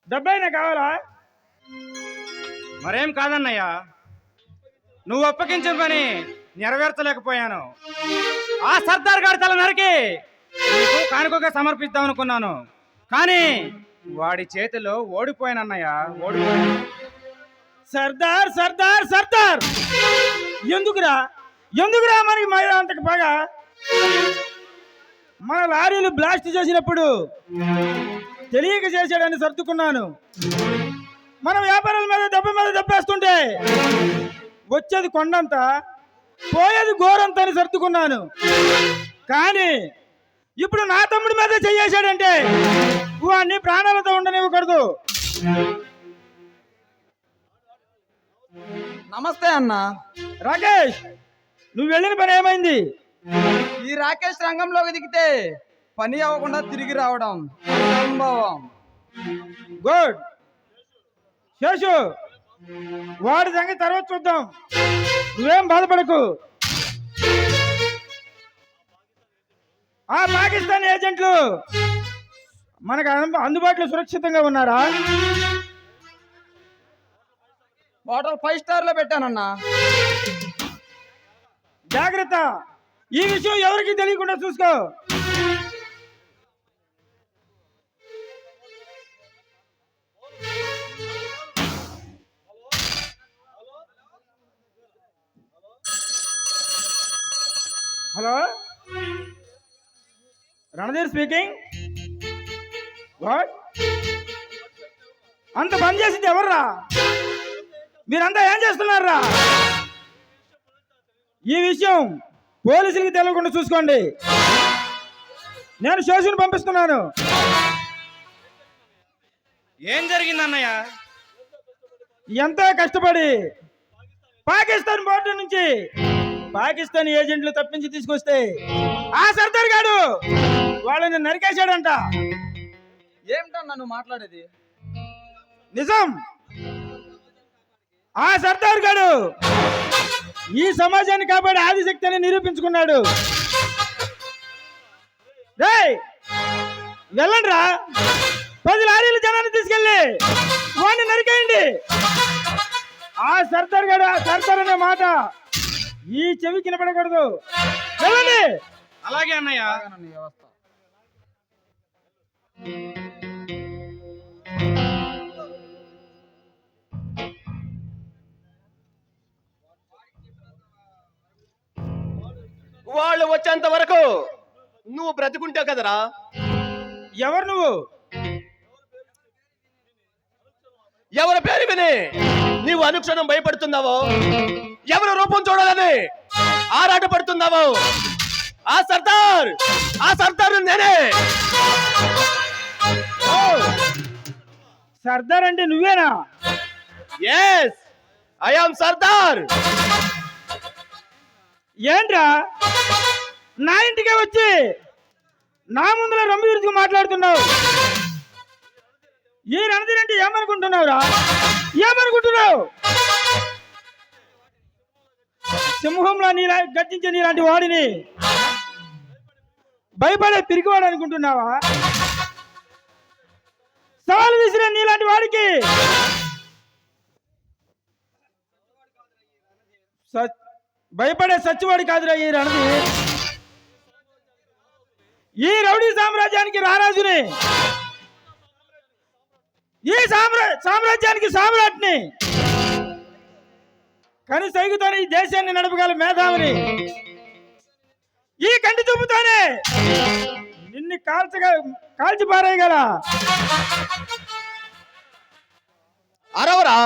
డబ్బైనా కావాలా? మరేం కాదన్నయ్య, నువ్వు ఒప్పగించిన పని నెరవేర్చలేకపోయాను. ఆ సర్దార్ గారి తల నరికి నీకు కానుకగా సమర్పిద్దాం అనుకున్నాను, కానీ వాడి చేతిలో ఓడిపోయానన్నయ్య, ఓడిపోయాను. సర్దార్ సర్దార్ సర్దార్ ఎందుకురా ఎందుకురా మనకి మహిళ అంతకు బాగా? మన లారీలు బ్లాస్ట్ చేసినప్పుడు తెలియక చేశాడని సర్దుకున్నాను. మన వ్యాపారాల మీద దెబ్బేస్తుంటే వచ్చేది కొండంత, పోయేది గోరంత అని సర్దుకున్నాను. కానీ ఇప్పుడు నా తమ్ముడి మీద చేసాడంటే వాడిని ప్రాణాలతో ఉండనివ్వకూడదు. నమస్తే అన్న. రాకేష్, నువ్వు వెళ్ళిన పని ఏమైంది? ఈ రాకేష్ రంగంలోకి దిగితే పని అవ్వకుండా తిరిగి రావడం అసంభవం. గుడ్. శేషు, వాడి సంగతి తర్వాత చూద్దాం, నువ్వేం బాధపడకు. ఆ పాకిస్తాన్ ఏజెంట్లు మనకు అందుబాటులో సురక్షితంగా ఉన్నారా? హోటల్ 5 స్టార్ లో పెట్టానన్నా. జాగ్రత్త, ఈ విషయం ఎవరికి తెలియకుండా చూసుకో. Hello, Randhir speaking. వాట్? అంత పని చేసింది ఎవర్రా? మీరంతా ఏం చేస్తున్నారా? ఈ విషయం పోలీసులకి తెలియకుండా చూసుకోండి. నేను శేషుని పంపిస్తున్నాను. ఏం జరిగిందన్నయ్య? ఎంతో కష్టపడి పాకిస్తాన్ బోర్డు నుంచి పాకిస్తాన్ ఏజెంట్లు తప్పించి తీసుకొస్తే ఆ సర్దార్ గాడు వాళ్ళని నరికేశాడంట. ఏమిటన్నా నువ్వు మాట్లాడేది? నిజం. ఆ సర్దార్ గాడు ఈ సమాజాన్ని కాపాడే ఆదిశక్తి అని నిరూపించుకున్నాడు. రేయ్, వెళ్ళండి రా, 10 లారీల జనాన్ని తీసుకెళ్ళి వాడిని నరికేయండి. ఆ సర్దార్ గాడు, ఆ సర్దార్ అనే మాట ఈ చెవికి వినపడకూడదు. వెళ్ళండి. అలాగే అన్నయ్య. వ్యవస్థ వాళ్ళు వచ్చేంత వరకు నువ్వు బ్రతికుంటావు కదరా. ఎవరు నువ్వు? ఎవరి పేరు విని నీవు అనుక్షణం భయపడుతున్నావో, ఎవరి రూపం చూడాలని ఆరాట పడుతున్నావో, ఆ సర్దార్ నేనే. సర్దార్ అంటే నువ్వేనా? Yes, I am Sardar. ఏంట్రా నా ఇంటికే వచ్చి నా ముందులో రొమ్ము విరుచుకు మాట్లాడుతున్నావు? ఈ రణధీర్ అంటే ఏమనుకుంటున్నావురా? ఏమనుకుంటున్నావు? సింహంలో నీలా గర్జించే నీలాంటి వాడిని భయపడే పిరికివాడు అనుకుంటున్నావా? సవాలు విసిరే నీలాంటి వాడికి భయపడే సచ్చివాడు కాదురా ఈ రణధీర్. ఈ రౌడీ సామ్రాజ్యానికి రారాజుని, ఈ సామ్రాజ్యానికి సామ్రాట్ని, కను సైగుతోనే ఈ దేశాన్ని నడపగల మేధావిని, ఈ కంటి చూపుతోనే నిన్ను కాల్చి పారేయగల. అరవరా,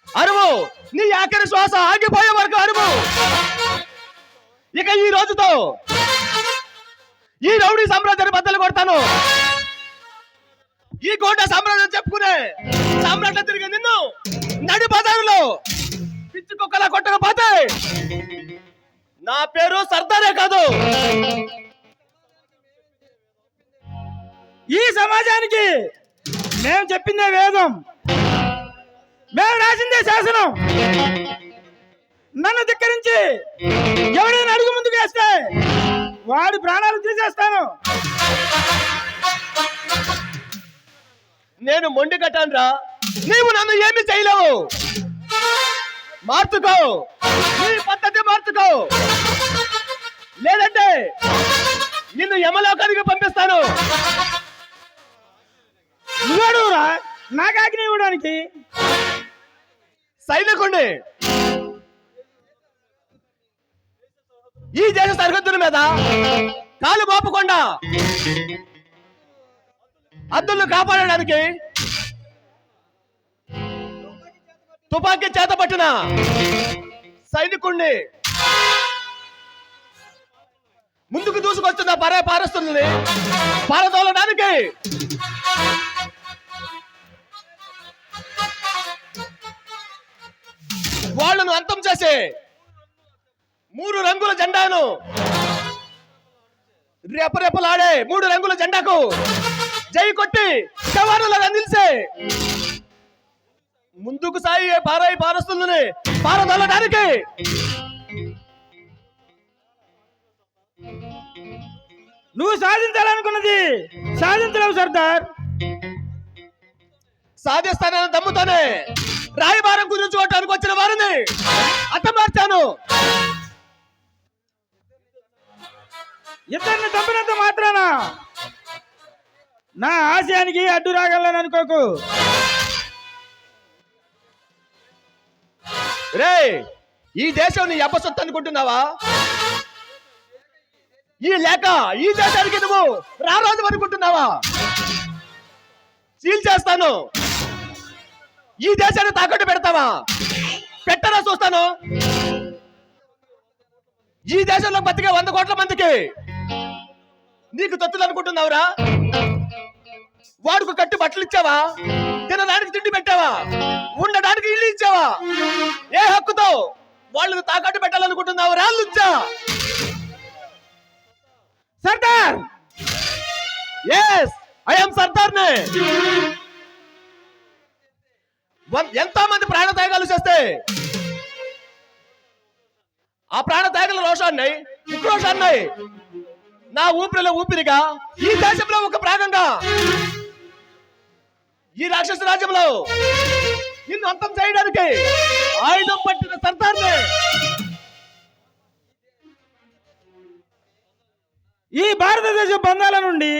అరువు, నీ ఆఖరి శ్వాస ఆగిపోయే వరకు అరువు. ఇక ఈ రోజుతో ఈ రౌడీ సామ్రాజ్యాన్ని బద్దలు కొడతాను. ఈ కోట సామ్రాజ్యం చెప్పుకునే సామ్రాజ్యం తిరిగి నిన్ను నడి బజారులో పిచ్చి కుక్కలా కొట్టకపోతే నా పేరు సర్దారే కాదు. ఈ సమాజానికి మేము చెప్పిందే వేదం, మేము రాసిందే శాసనం. నన్ను ధిక్కరించి ఎవరైనా అడుగు ముందుకు వేస్తే వాడి ప్రాణాలు తీసేస్తాను. నేను మొండి కట్టానురా. నీవు నన్ను ఏమి చేయలేవు. మార్చుకో, నీ పద్ధతి మార్చుకో, లేదంటే నిన్ను యమలోకానికి పంపిస్తాను. నువ్వేడురా నాకు ఆజ్ఞ ఇవ్వడానికి? సైనికుణ్ణి. ఈ దేశ సరిహద్దుల మీద కాలు మోపకుండా హద్దులను కాపాడడానికి తుపాకీ చేత పట్టిన సైనికుణ్ణి. ముందుకు దూసుకొస్తున్న పారస్తుల్ని పారదోలడానికి వాళ్ళను అంతం చేసి 3 రంగుల జెండాను, రెపరెపలాడే 3 రంగుల జెండాకు జై కొట్టి శవారులుగా నిలిచే ముందుకు సాగే పారస్తుల్ని పారదోలడానికి నువ్వు సాధించాలనుకున్నది సాధించలేవు సర్దార్. సాధిస్తానని దమ్ముతోనే రాయబారం కుదుర్చుకోవటానికి వచ్చిన వారిని హతమార్చాను. ఇద్దరిని చంపినంత మాత్రాన నా ఆశయానికి అడ్డు రాగలను అనుకోకు. రే, ఈ దేశం నీ అబ్బసొత్తు అనుకుంటున్నావా? ఈ దేశానికి నువ్వు రారాజు అనుకుంటున్నావా? సీల్ చేస్తాను. ఈ దేశాన్ని తాకట్టు పెడతావా? పెట్టరా చూస్తాను. ఈ దేశంలో బతికే 100 కోట్ల మందికి నీకు తొత్తులు అనుకుంటున్నావురా? వాడుకు కట్టి బట్టలు ఇచ్చావా? తినడానికి తిండి పెట్టావా? ఉండడానికి ఇల్లు ఇచ్చావా? ఏ హక్కుతో వాళ్ళని తాకట్టు పెట్టాలనుకుంటున్నావు? రాళ్ళుచ్చా? సర్దార్, ఎస్, ఐఎమ్ సర్దార్నే. ఎంతో మంది ప్రాణత్యాగాలు చేస్తే ఆ ప్రాణత్యాగాల రోషాన్ని, ఉక్రోషాన్ని నా ఊపిరిలో ఊపిరిగా ఈ దేశంలో ఒక భాగంగా ఈ రాక్షస రాజ్యంలో నిన్ను అంతం చేయడానికి ఆయుధం పట్టిన సర్దార్నే. ఈ భారతదేశ బంధాల నుండి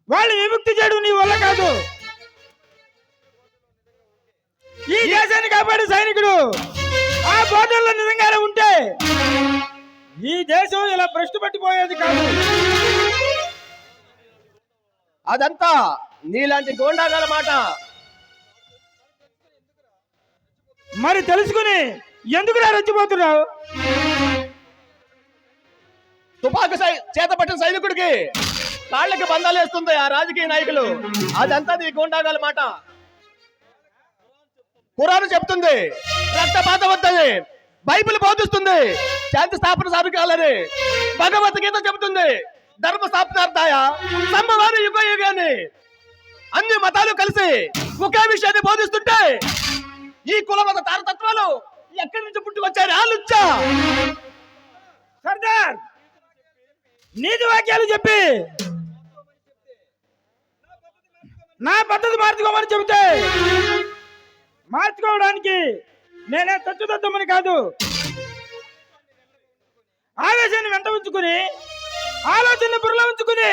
వాళ్ళు విముక్తి చేయడం నీ వల్ల కాదు. ఈ దేశాన్ని కాపాడే సైనికుడు ఆ బోర్డర్లో నిజంగానే ఉంటే ఈ దేశం ఇలా భ్రష్టు పట్టిపోయేది కాదు. అదంతా నీలాంటి గోండాగాల మాట. మరి తెలుసుకుని ఎందుకు రెచ్చిపోతున్నావు? తుపాకు చేత పట్టిన సైనికుడికి కాళ్ళకి బంధాలు వేస్తుంది ఆ రాజకీయ నాయకులు. అదంతా నీ గోండాగాల మాట. ఖురాను చెప్తుంది రక్తపాతం వద్దని, బైబిల్ బోధిస్తుంది శాంతి స్థాపన సాధికాలని, భగవద్గీత చెబుతుంది ధర్మ స్థాపనార్థాయ సంభవాన్ని యుగ యుగాన్ని. అన్ని మతాలు కలిసి ఒకే విషయాన్ని బోధిస్తుంటే ఈ కులమత తారతత్వాలు ఎక్కడి నుంచి పుట్టుకొచ్చారు? ఆలోచా సర్దార్, నీతి వాక్యాలు చెప్పి నా పద్ధతి మార్చుకోమని చెబితే మార్చుకోవడానికి నేనే తచ్చుదద్దమని కాదు. ఆవేశాన్ని వెంట ఉంచుకుని, ఆలోచనని బుర్రలో ఉంచుకుని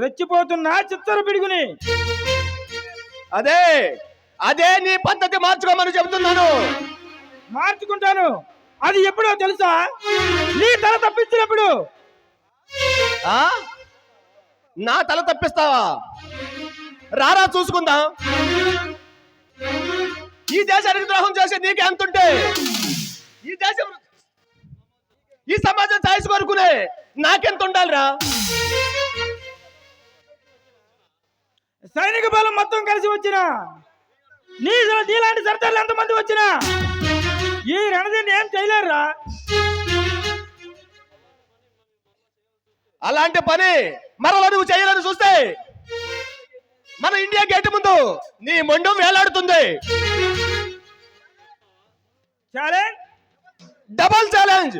రెచ్చిపోతున్నా చిత్తర పిడుగుని. అదే అదే నీ పద్ధతి మార్చుకోమని చెబుతున్నాను. మార్చుకుంటాను. అది ఎప్పుడో తెలుసా? నీ తల తప్పించినప్పుడు. నా తల తప్పిస్తావా? రారా చూసుకుందాం. ఈ దేశానికి ద్రోహం చేసి నీకే అంతుంటే ఈ సమాజం ఛాయిస్ కొనుక్కునే నాకెంత ఉండాలిరా? సైనిక బలం మొత్తం కలిసి వచ్చిన నీలాంటి సర్దార్లు ఎంతమంది వచ్చినా ఈ రణదీన్ని ఏం చేయలేరురా. అలాంటి పని మరలా నువ్వు చేయాలని చూస్తే మన ఇండియా గేట్ ముందు నీ మొండం వేలాడుతుంది. Challenge, double challenge.